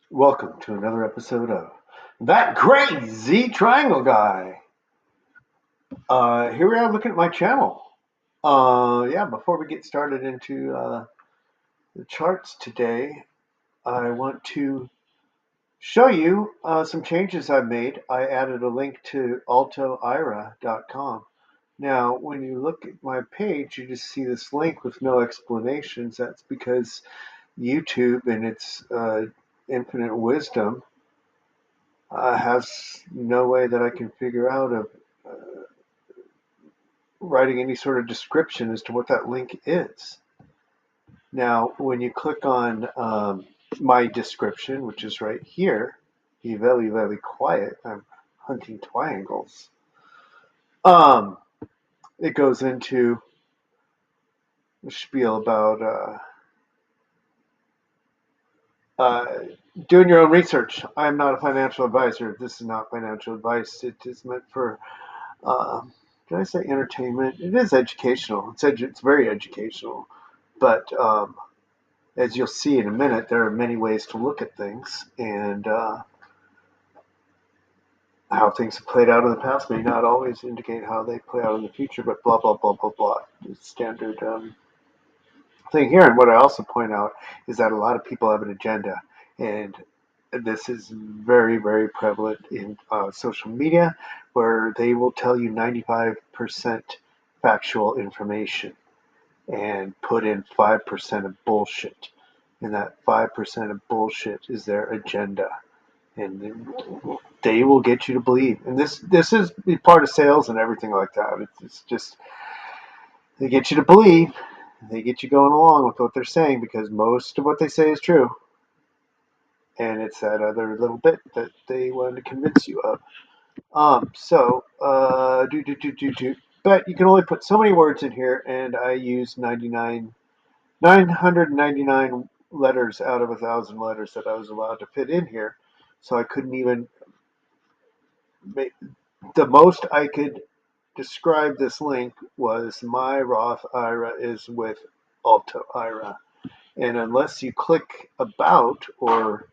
Welcome to another episode of That Crazy Triangle Guy. Here we are looking at my channel. Before we get started into the charts today, I want to show you some changes I've made. I added a link to altoira.com. Now, when you look at my page, you just see this link with no explanations. That's because YouTube, in its infinite wisdom, has no way that I can figure out of writing any sort of description as to what that link is. Now, when you click on my description, which is right here, be very, very quiet. I'm hunting triangles. Um, it goes into a spiel about uh, doing your own research. I am not a financial advisor. This is not financial advice. It is meant for uh, did I say entertainment? It is educational. It's very educational. But as you'll see in a minute, there are many ways to look at things, and how things have played out in the past may not always indicate how they play out in the future. But blah blah blah blah blah. It's standard thing here. And what I also point out is that a lot of people have an agenda, and this is very, very prevalent in social media, where they will tell you 95% factual information and put in 5% of bullshit. And that 5% of bullshit is their agenda. And they will get you to believe. And this is part of sales and everything like that. It's just, they get you to believe. They get you going along with what they're saying because most of what they say is true. And it's that other little bit that they want to convince you of. Do. But you can only put so many words in here, and I use 999 letters out of 1,000 letters that I was allowed to fit in here. So I couldn't even make the most I could describe this link was my Roth IRA is with Alto IRA. And unless you click about or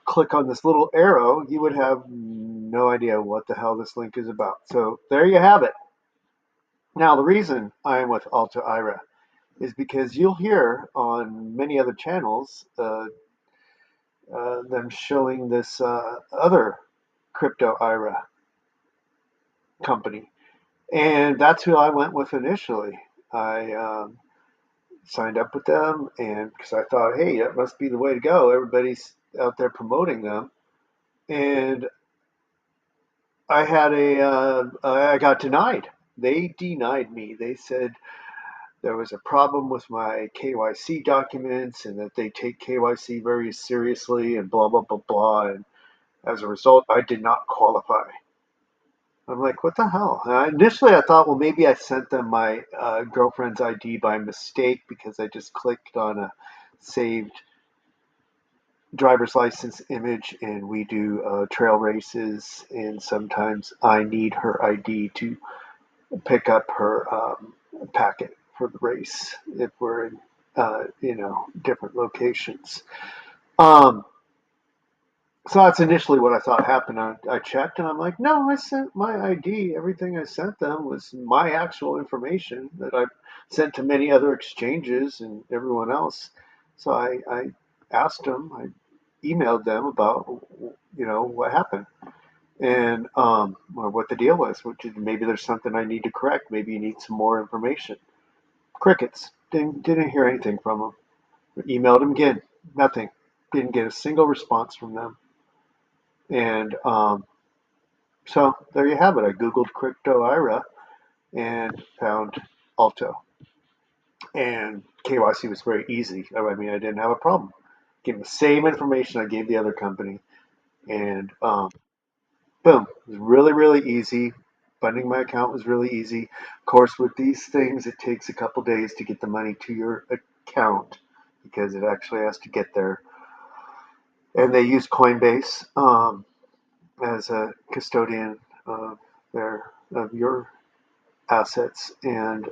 click on this little arrow, you would have no idea what the hell this link is about. So there you have it. Now, the reason I am with Alto IRA is because you'll hear on many other channels them showing this other crypto IRA company. And that's who I went with initially. I signed up with them, and because I thought, hey, that must be the way to go. Everybody's out there promoting them. And I got denied. They denied me. They said there was a problem with my KYC documents and that they take KYC very seriously and blah, blah, blah, blah. And as a result, I did not qualify. I'm like, what the hell? Initially, I thought, well, maybe I sent them my girlfriend's ID by mistake because I just clicked on a saved driver's license image and we do trail races. And sometimes I need her ID to pick up her packet for the race if we're in, different locations. Um, So that's initially what I thought happened. I checked and I'm like, no, I sent my ID. Everything I sent them was my actual information that I sent to many other exchanges and everyone else. So I asked them, I emailed them about, what happened and or what the deal was. Which maybe there's something I need to correct. Maybe you need some more information. Crickets. Didn't hear anything from them. Emailed them again. Nothing. Didn't get a single response from them. And so there you have it. I Googled crypto IRA and found Alto. And KYC was very easy. I mean, I didn't have a problem. Gave the same information I gave the other company. And boom, it was really, really easy. Funding my account was really easy. Of course, with these things, it takes a couple days to get the money to your account because it actually has to get there. And they use Coinbase as a custodian of your assets, and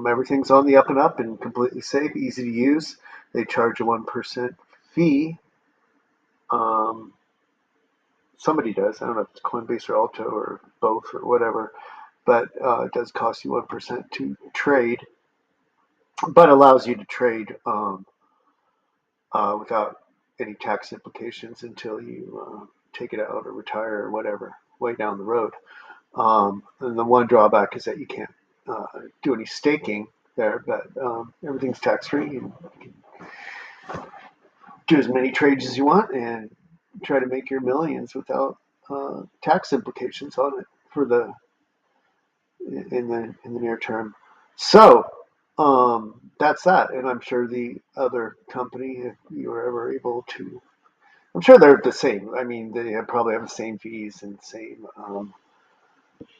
everything's on the up and up and completely safe, easy to use. They charge a 1% fee. Um, Somebody does. I don't know if it's Coinbase or Alto or both or whatever, but it does cost you 1% to trade, but allows you to trade without any tax implications until you take it out or retire or whatever way down the road. And the one drawback is that you can't do any staking there, but everything's tax free. You can do as many trades as you want and try to make your millions without tax implications on it for the in the near term. So that's that, and I'm sure the other company, if you were ever able to, I'm sure they're the same. I mean, they probably have the same fees and same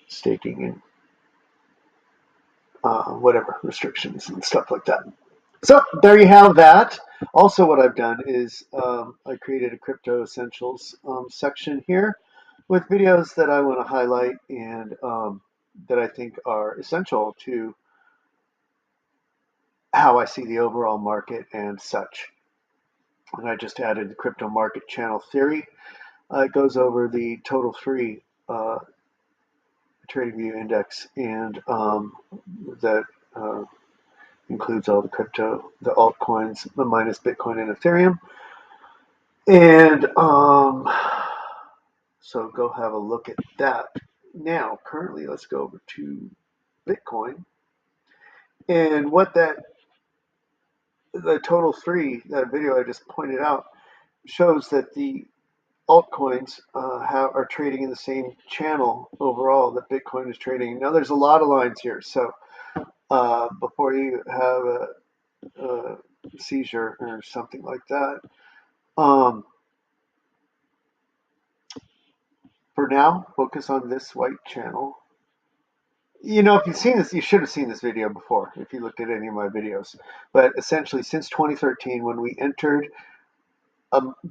staking and whatever restrictions and stuff like that. So there you have that. Also, what I've done is I created a crypto essentials section here with videos that I want to highlight and that I think are essential to how I see the overall market and such. And I just added the crypto market channel theory. It goes over the total free TradingView index and that includes all the crypto, the altcoins, the minus Bitcoin and Ethereum. And so go have a look at that. Now, currently, let's go over to Bitcoin. And what the total three, that video I just pointed out, shows that the altcoins are trading in the same channel overall that Bitcoin is trading. Now, there's a lot of lines here. So before you have a seizure or something like that, for now, focus on this white channel. You know, if you've seen this, you should have seen this video before if you looked at any of my videos. But essentially, since 2013, when we entered,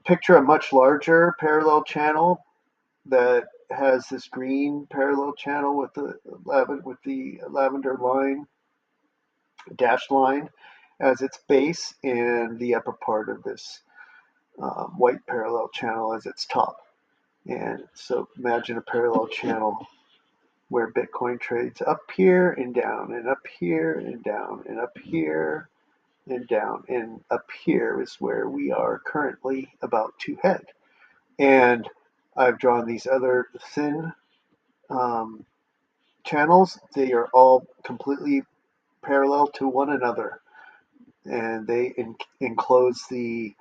picture a much larger parallel channel that has this green parallel channel with the lavender line, dashed line, as its base, and the upper part of this white parallel channel as its top. And so imagine a parallel channel where Bitcoin trades up here and down and up here and down and up here and down. And up here is where we are currently about to head. And I've drawn these other thin channels. They are all completely parallel to one another. And they enclose the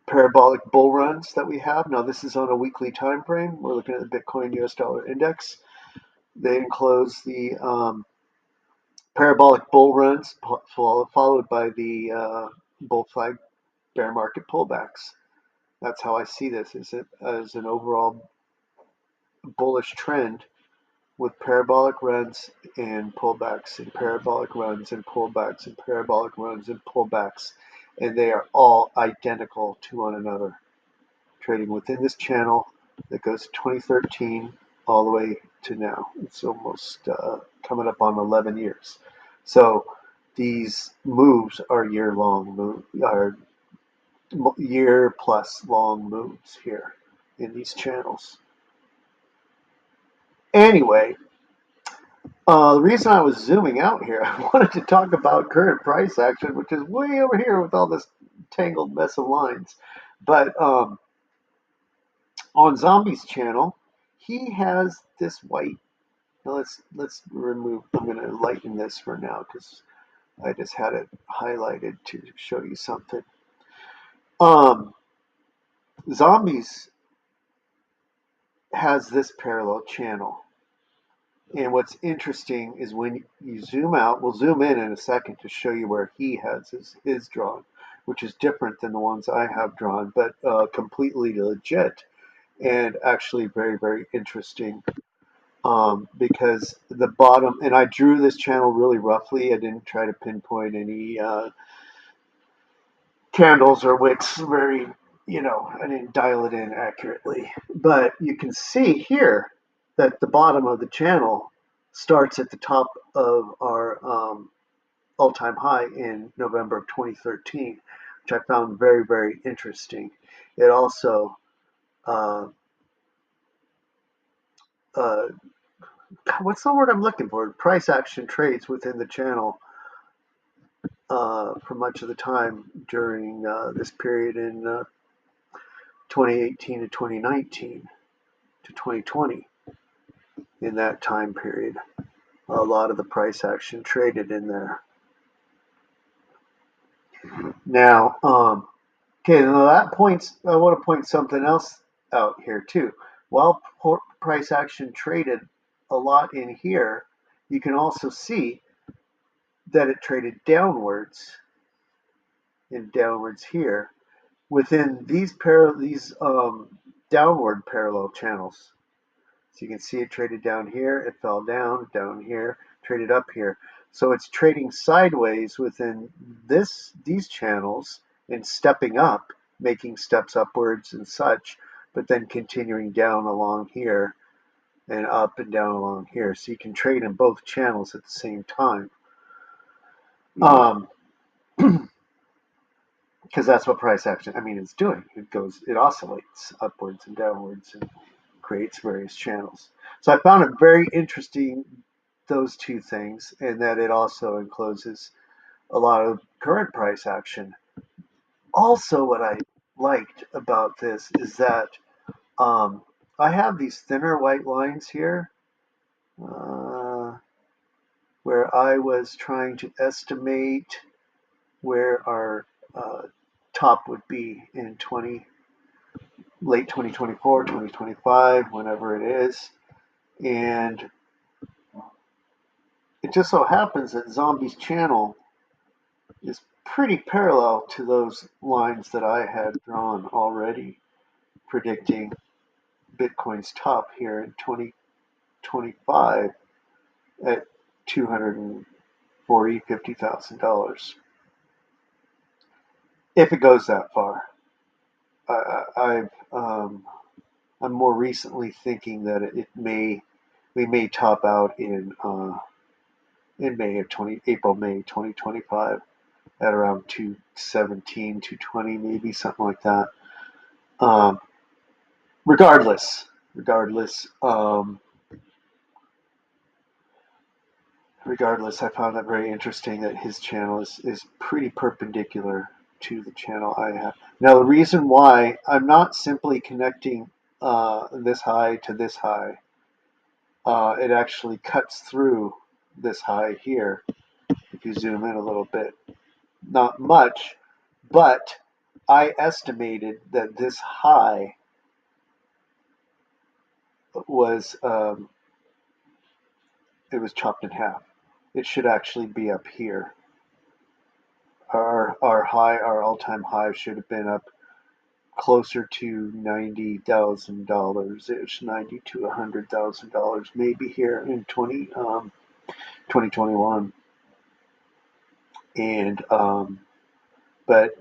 parabolic bull runs that we have. Now this is on a weekly time frame. We're looking at the Bitcoin US dollar index. They enclose the parabolic bull runs followed by the bull flag bear market pullbacks. That's how I see this as an overall bullish trend with parabolic runs and pullbacks and parabolic runs and pullbacks and parabolic runs and pullbacks. And they are all identical to one another, trading within this channel that goes 2013 all the way to now. It's almost coming up on 11 years. So these moves are year plus long moves here in these channels. Anyway, the reason I was zooming out here, I wanted to talk about current price action, which is way over here with all this tangled mess of lines. But on Zombie's channel, he has this white. Now let's remove. I'm going to lighten this for now because I just had it highlighted to show you something. Zombies has this parallel channel. And what's interesting is when you zoom out, we'll zoom in a second to show you where he has his drawn, which is different than the ones I have drawn, but completely legit and actually very, very interesting. Because the bottom, and I drew this channel really roughly. I didn't try to pinpoint any candles or wicks very, I didn't dial it in accurately. But you can see here that the bottom of the channel starts at the top of our all-time high in November of 2013. which I found very, very interesting. It also, uh, uh, what's the word I'm looking for? Price action trades within the channel for much of the time during this period in 2018 to 2019 to 2020. In that time period, a lot of the price action traded in there. Now, okay, now that points. I want to point something else out here too. While price action traded a lot in here, you can also see that it traded downwards and downwards here within these downward parallel channels. So you can see it traded down here, it fell down here, traded up here. So it's trading sideways within these channels and stepping up, making steps upwards and such, but then continuing down along here and up and down along here. So you can trade in both channels at the same time. Because that's what price action, it's doing. It oscillates upwards and downwards and creates various channels. So I found it very interesting, those two things, and that it also encloses a lot of current price action. Also, what I liked about this is that I have these thinner white lines here where I was trying to estimate where our top would be in late 2024, 2025, whenever it is. And it just so happens that Zombie's channel is pretty parallel to those lines that I had drawn already, predicting Bitcoin's top here in 2025 at $250,000. If it goes that far. I'm more recently thinking that we may top out in April, May 2025 at around 217, 220, maybe something like that. Um, regardless, I found that very interesting that his channel is pretty perpendicular to the channel I have. Now, the reason why I'm not simply connecting this high to this high, it actually cuts through this high here. If you zoom in a little bit, not much, but I estimated that this high was it was chopped in half. It should actually be up here. Our all-time high should have been up closer to $90,000 ish, $90 to $100,000, maybe here in 2021. And but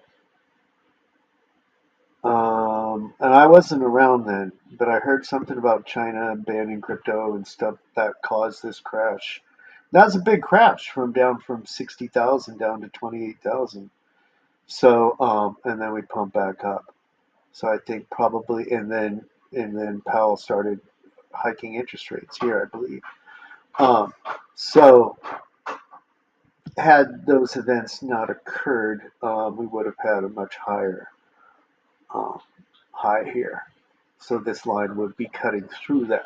and I wasn't around then, but I heard something about China banning crypto and stuff that caused this crash. That's a big crash down from 60,000 down to 28,000. So and then we pump back up. So I think probably and then Powell started hiking interest rates here, I believe. So had those events not occurred, we would have had a much higher um, high here. So this line would be cutting through that.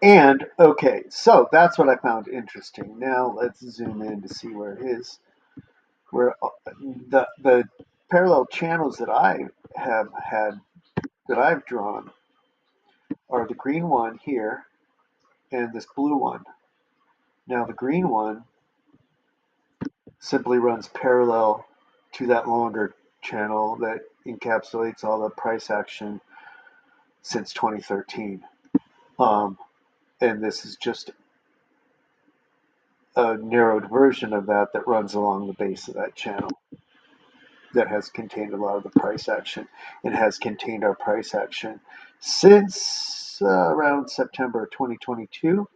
And okay, so that's what I found interesting. Now let's zoom in to see where the parallel channels that I have had that I've drawn are the green one here and this blue one. Now the green one simply runs parallel to that longer channel that encapsulates all the price action since 2013. And this is just a narrowed version of that runs along the base of that channel that has contained a lot of the price action and has contained our price action since around September 2022.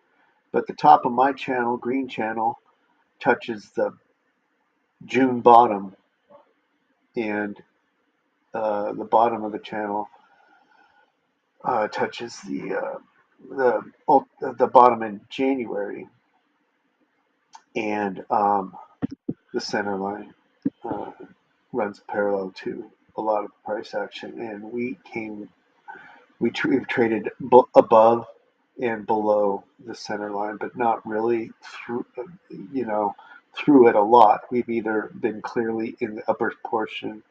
But the top of my channel, green channel, touches the June bottom, and the bottom of the channel touches the bottom in January, and the center line uh, runs parallel to a lot of price action, and we've traded above and below the center line, but not really through it a lot. We've either been clearly in the upper portion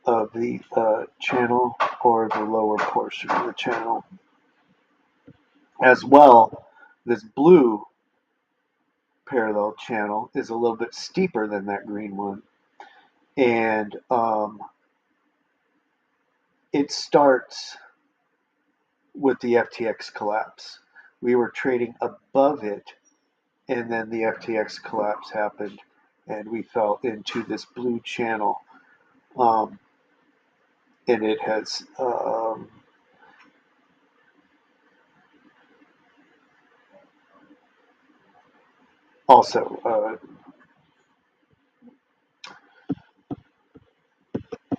of the channel or the lower portion of the channel. As well, this blue parallel channel is a little bit steeper than that green one, and it starts with the FTX collapse. We were trading above it, and then the FTX collapse happened, and we fell into this blue channel. Um, and it has also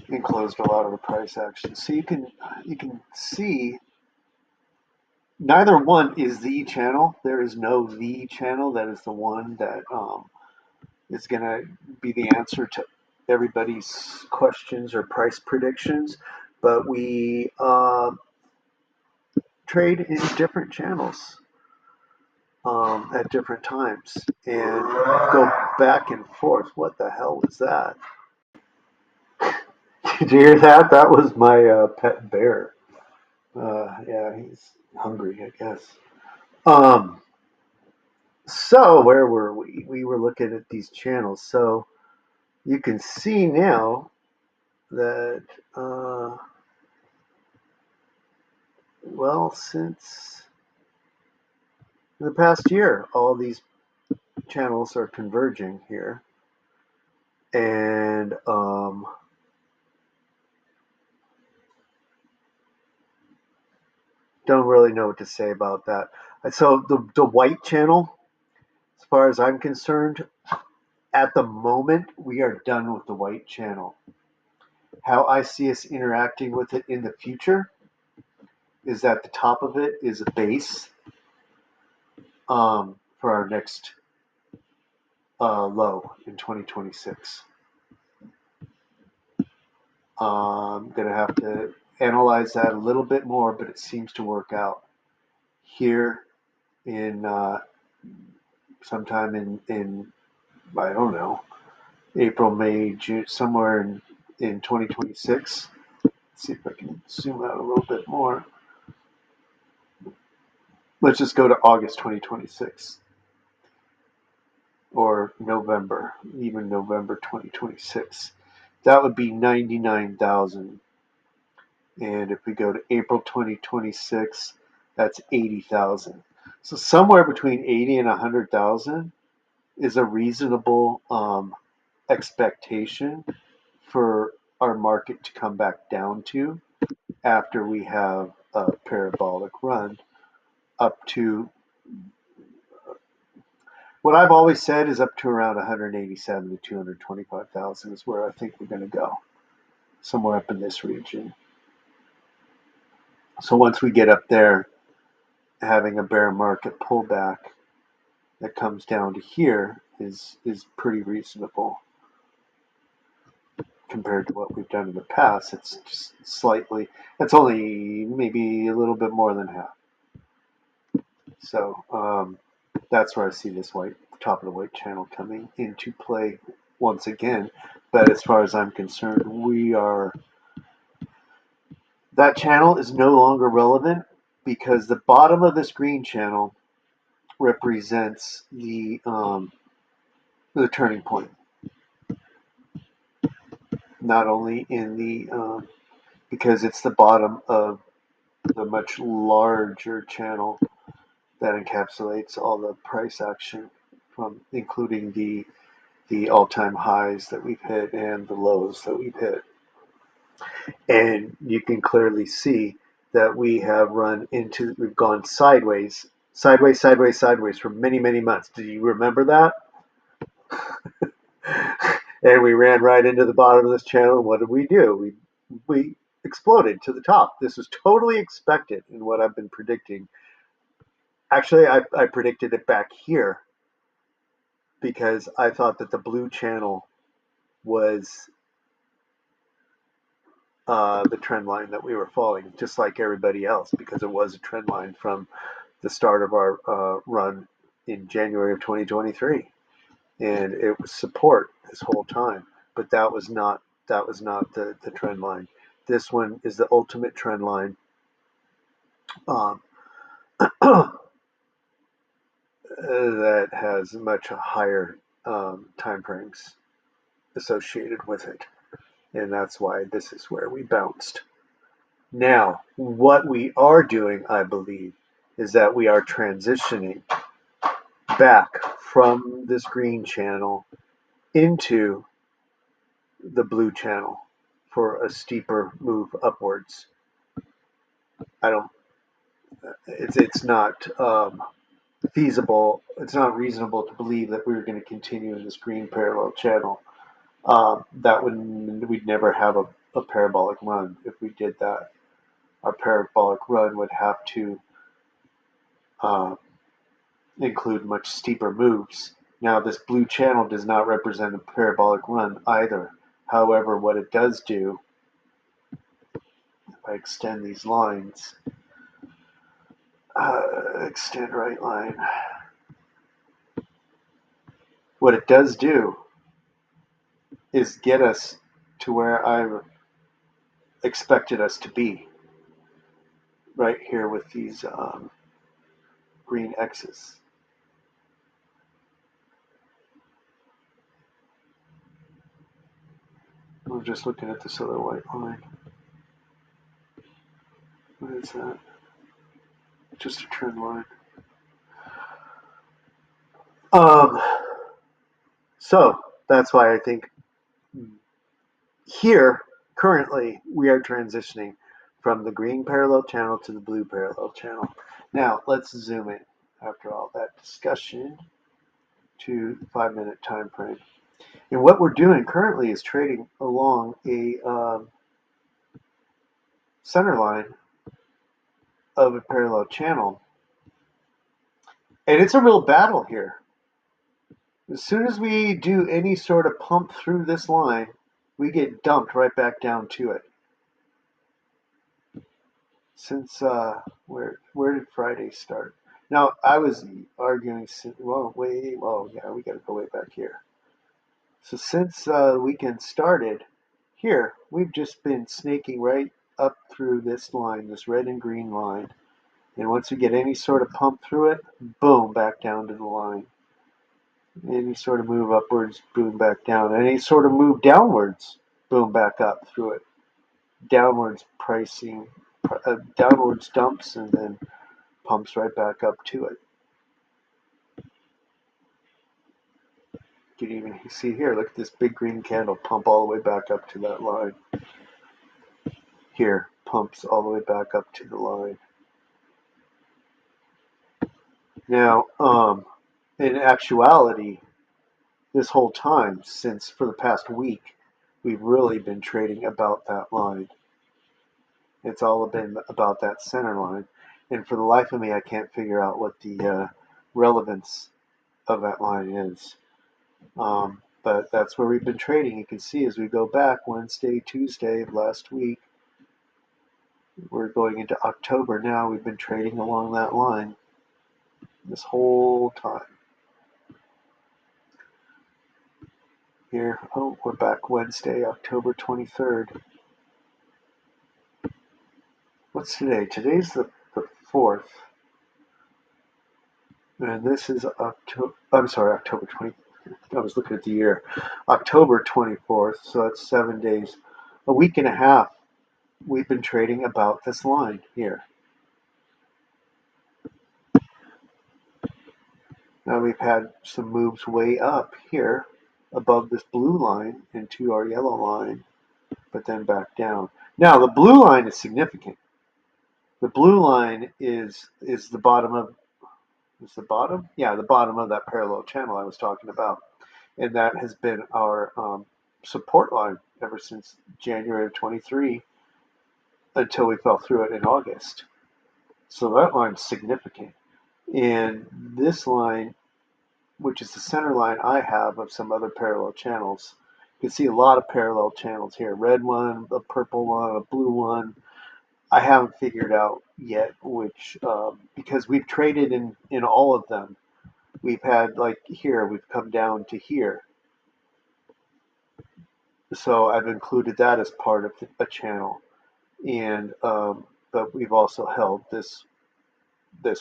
enclosed a lot of the price action. So you can see neither one is the channel. There is no the channel that is the one that is going to be the answer to everybody's questions or price predictions. But we trade in different channels at different times and go back and forth. What the hell was that? Did you hear that? That was my pet bear. Yeah, he's hungry, I guess. Um, so where were we? We were looking at these channels. So you can see now that, well, since the past year, all these channels are converging here. And don't really know what to say about that. So the white channel, as far as I'm concerned, at the moment, we are done with the white channel. How I see us interacting with it in the future is that the top of it is a base for our next low in 2026. I'm going to have to analyze that a little bit more, but it seems to work out here in sometime in I don't know, April, May, June, somewhere in 2026. Let's see if I can zoom out a little bit more. Let's just go to August 2026 or November, even November 2026. That would be 99,000. And if we go to April 2026, that's 80,000. So somewhere between 80 and 100,000 is a reasonable expectation for our market to come back down to after we have a parabolic run up to what I've always said is up to around 187 to 225,000 is where I think we're going to go, somewhere up in this region. So once we get up there, having a bear market pullback that comes down to here is pretty reasonable compared to what we've done in the past. It's just slightly, it's only maybe a little bit more than half. So that's where I see this top of the white channel coming into play once again. But as far as I'm concerned, that channel is no longer relevant because the bottom of this green channel represents the turning point. Not only in the because it's the bottom of the much larger channel that encapsulates all the price action from including the all-time highs that we've hit and the lows that we've hit. And you can clearly see that we've gone sideways sideways, sideways, sideways for many, many months. Do you remember that? And we ran right into the bottom of this channel. And what did we do? We exploded to the top. This was totally expected in what I've been predicting. Actually, I predicted it back here because I thought that the blue channel was the trend line that we were following, just like everybody else, because it was a trend line from the start of our run in January of 2023, and it was support this whole time. But that was not the trend line. This one is the ultimate trend line. Um, that has much higher time frames associated with it, and that's why this is where we bounced. Now, what we are doing, I believe, is that we are transitioning back from this green channel into the blue channel for a steeper move upwards. I don't. It's not feasible. It's not reasonable to believe that we were going to continue in this green parallel channel. That would we'd never have a parabolic run if we did that. Our parabolic run would have to uh, include much steeper moves. Now, this blue channel does not represent a parabolic run either. However, what it does do, if I extend these lines, extend right line, what it does do is get us to where I expected us to be, right here with these green X's. I'm just looking at this other white line. What is that? Just a trend line. Um, so that's why I think here currently we are transitioning from the green parallel channel to the blue parallel channel. Now let's zoom in after all that discussion to the 5-minute time frame. And what we're doing currently is trading along a center line of a parallel channel. And it's a real battle here. As soon as we do any sort of pump through this line, we get dumped right back down to it. Since where did Friday start? Now I was arguing. Well, wait. Oh yeah, we got to go way back here. So since the weekend started, here we've just been snaking right up through this line, this red and green line, and once we get any sort of pump through it, boom, back down to the line. Any sort of move upwards, boom, back down. Any sort of move downwards, boom, back up through it. Downwards pricing, downwards dumps, and then pumps right back up to it. You can even see here, look at this big green candle pump all the way back up to that line. Here, pumps all the way back up to the line. Now, in actuality, this whole time, since for the past week, we've really been trading about that line. It's all been about that center line. And for the life of me, I can't figure out what the relevance of that line is. But that's where we've been trading. You can see as we go back Wednesday, Tuesday of last week, we're going into October now. We've been trading along that line this whole time. Here, oh, we're back Wednesday, October 23rd. What's today? Today's the 4th. And this is October, I'm sorry, October 20th. I was looking at the year. October 24th, so that's 7 days. A week and a half, we've been trading about this line here. Now we've had some moves way up here above this blue line into our yellow line, but then back down. Now the blue line is significant. The blue line is the bottom of is the bottom. Yeah, the bottom of that parallel channel I was talking about, and that has been our support line ever since January of 23 until we fell through it in August. So that line's significant. And this line, which is the center line I have of some other parallel channels, you can see a lot of parallel channels here. Red one, a purple one, a blue one. I haven't figured out yet which, because we've traded in all of them. We've had, like here, we've come down to here. So I've included that as part of a channel. And but we've also held this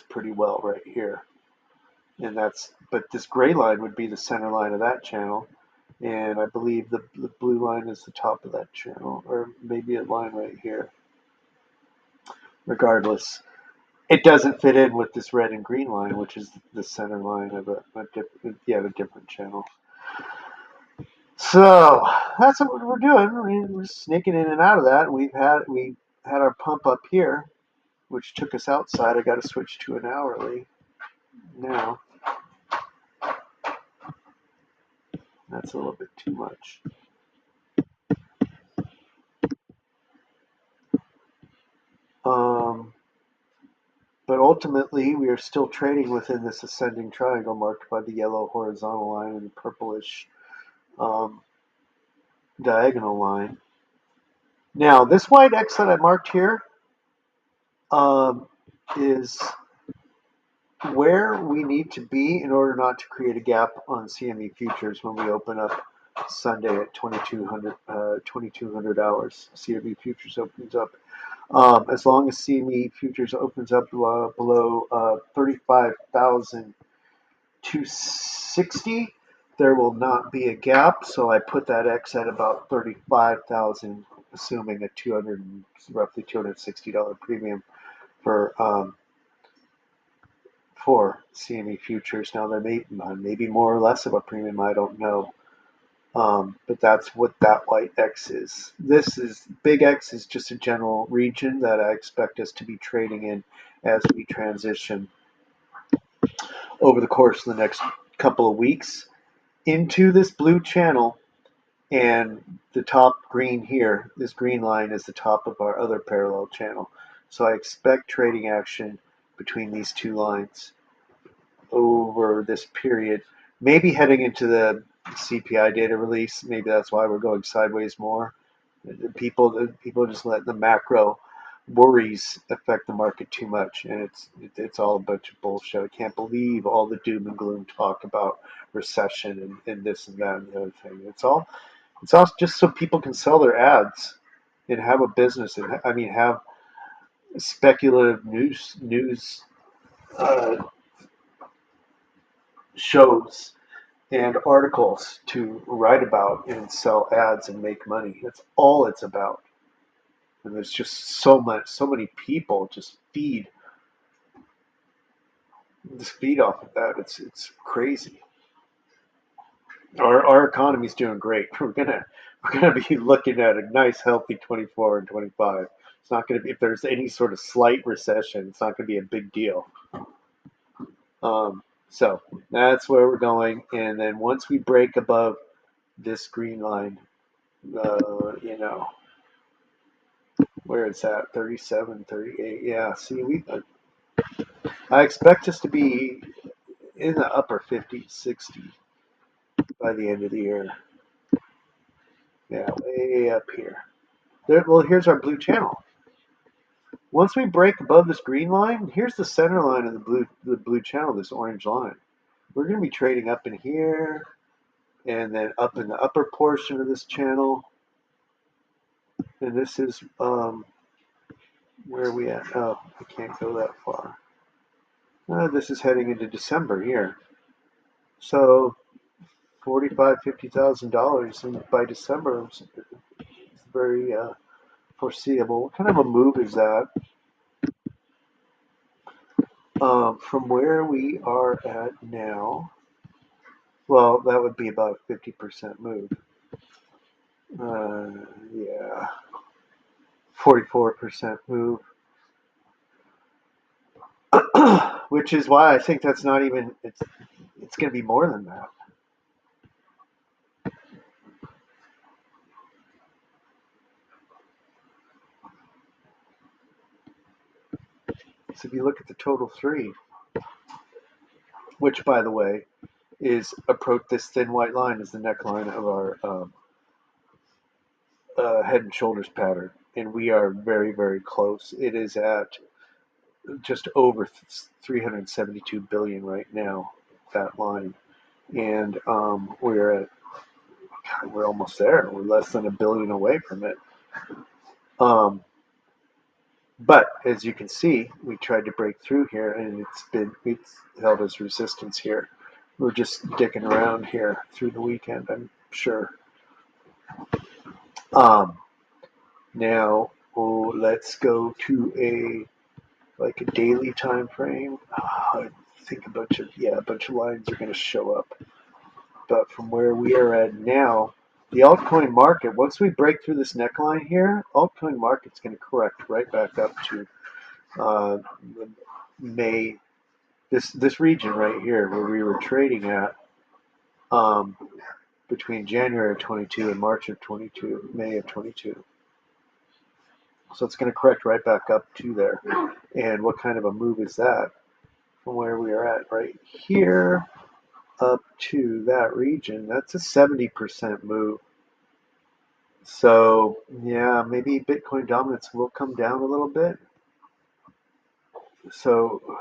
pretty well right here. And but this gray line would be the center line of that channel. And I believe the blue line is the top of that channel, or maybe a line right here. Regardless, it doesn't fit in with this red and green line, which is the center line of a different channel. So that's what we're doing. We're snaking in and out of that. We had our pump up here, which took us outside. I got to switch to an hourly now. That's a little bit too much. Um, but ultimately, we are still trading within this ascending triangle marked by the yellow horizontal line and the purplish um, diagonal line. Now, this white X that I marked here is where we need to be in order not to create a gap on CME futures when we open up Sunday at 2200 hours. CME futures opens up. As long as CME futures opens up below 35,260, there will not be a gap. So I put that X at about 35,000, assuming a roughly $260 premium for CME futures. Now there may be more or less of a premium. I don't know. But that's what that white X is. Big X is just a general region that I expect us to be trading in as we transition over the course of the next couple of weeks into this blue channel. And the top green here, this green line is the top of our other parallel channel. So I expect trading action between these two lines over this period, maybe heading into the CPI data release. Maybe that's why we're going sideways more. People just let the macro worries affect the market too much, and it's all a bunch of bullshit. I can't believe all the doom and gloom talk about recession and this and that and the other thing. It's all just so people can sell their ads and have a business, and have speculative news uh, shows and articles to write about and sell ads and make money. That's all it's about. And there's just so many people just feed off of that. It's crazy. Our economy's doing great. We're gonna be looking at a nice healthy 24 and 25. It's not gonna be, if there's any sort of slight recession, it's not gonna be a big deal. So that's where we're going. And then once we break above this green line, you know, where it's at 37, 38. Yeah, see, I expect us to be in the upper 50, 60 by the end of the year. Yeah, way up here. Well, here's our blue channel. Once we break above this green line, here's the center line of the blue channel, this orange line. We're going to be trading up in here and then up in the upper portion of this channel. And this is where are we at? Oh, I can't go that far. This is heading into December here. So $50,000 by December is very foreseeable. What kind of a move is that? From where we are at now, well, that would be about a 50% move. Yeah, 44% move. which is why I think that's not even, it's going to be more than that. So if you look at the total three, which by the way is approach, this thin white line is the neckline of our head and shoulders pattern, and we are very, very close. It is at just over 372 billion right now, that line, and we're almost there. We're less than a billion away from it. Um, but as you can see, we tried to break through here, and it's held as resistance here. We're just dicking around here through the weekend, I'm sure. Um, Now, let's go to a daily time frame. I think a bunch of lines are going to show up. But from where we are at now, the altcoin market, once we break through this neckline here, altcoin market's going to correct right back up to uh, May. This region right here where we were trading at um, between January of 22 and March of 22, May of 22. So it's going to correct right back up to there. And what kind of a move is that from where we are at right here up to that region? That's a 70% move. So yeah, maybe Bitcoin dominance will come down a little bit. So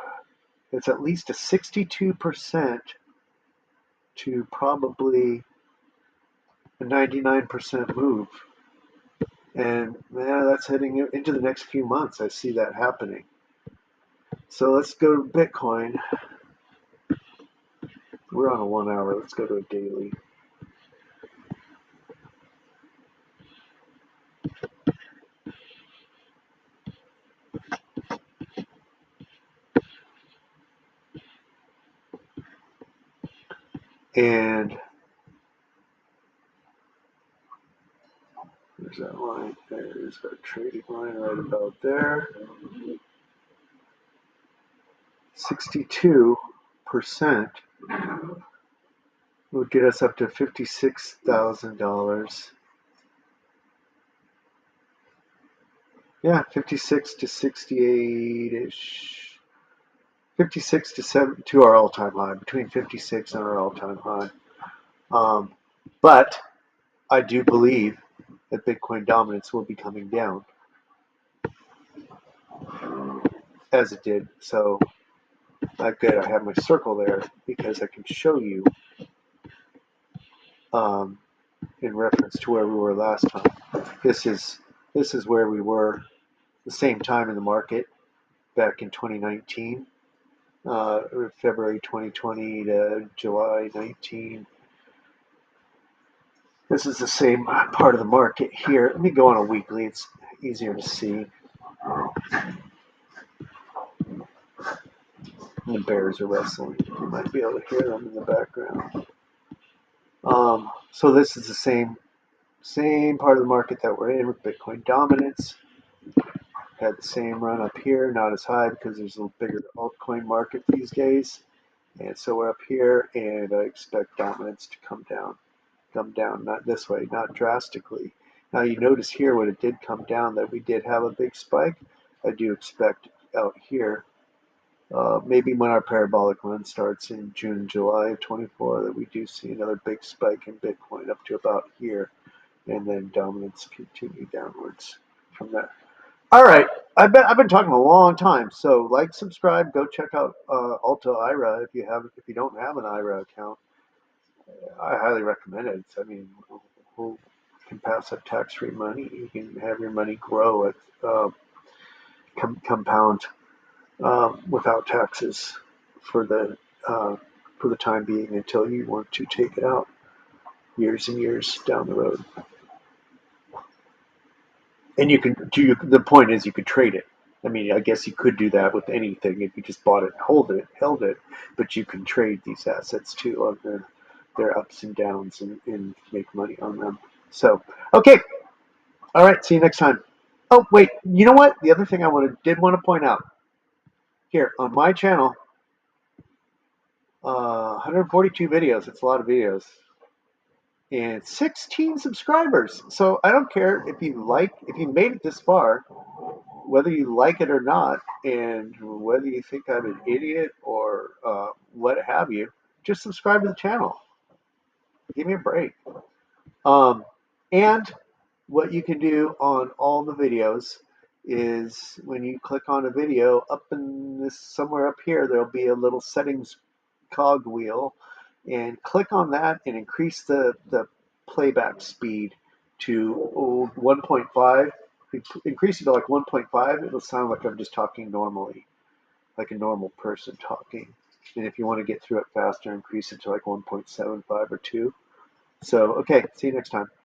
it's at least a 62% to probably a 99% move. And yeah, that's heading into the next few months. I see that happening. So let's go to Bitcoin. We're on a 1 hour. Let's go to a daily. And there's that line. There's our trading line right about there. 62% would get us up to $56,000. Yeah, 56 to 68-ish. 56 to 7 to our all-time high, between 56 and our all-time high. But I do believe that Bitcoin dominance will be coming down as it did. So good. I have my circle there because I can show you in reference to where we were last time. This is where we were the same time in the market back in 2019, February 2020 to July 19. This is the same part of the market here. Let me go on a weekly. It's easier to see. And the bears are wrestling. You might be able to hear them in the background. So this is the same part of the market that we're in with Bitcoin dominance. Had the same run up here, not as high because there's a little bigger altcoin market these days. And so we're up here, and I expect dominance to come down, not this way, not drastically. Now you notice here when it did come down that we did have a big spike. I do expect out here, maybe when our parabolic run starts in June, July of 24, that we do see another big spike in Bitcoin up to about here, and then dominance continue downwards from there. All right, I've been talking a long time. So like, subscribe, go check out Alta IRA if you don't have an IRA account. I highly recommend it. I mean, who can pass up tax-free money? You can have your money grow at compound without taxes for the time being until you want to take it out years and years down the road. And the point is you could trade it. I mean, I guess you could do that with anything if you just bought it and held it, but you can trade these assets too on their ups and downs and make money on them. So, okay. All right. See you next time. Oh, wait. You know what? The other thing did want to point out here on my channel, 142 videos. It's a lot of videos. And 16 subscribers. So I don't care if you made it this far, whether you like it or not, and whether you think I'm an idiot or what have you, just subscribe to the channel. Give me a break. Um, and what you can do on all the videos is when you click on a video, up in this somewhere up here, there'll be a little settings cog wheel, and click on that and increase the playback speed to 1.5. Increase it to like 1.5. It'll sound like I'm just talking normally, like a normal person talking. And if you want to get through it faster, increase it to like 1.75 or 2. So, okay, see you next time.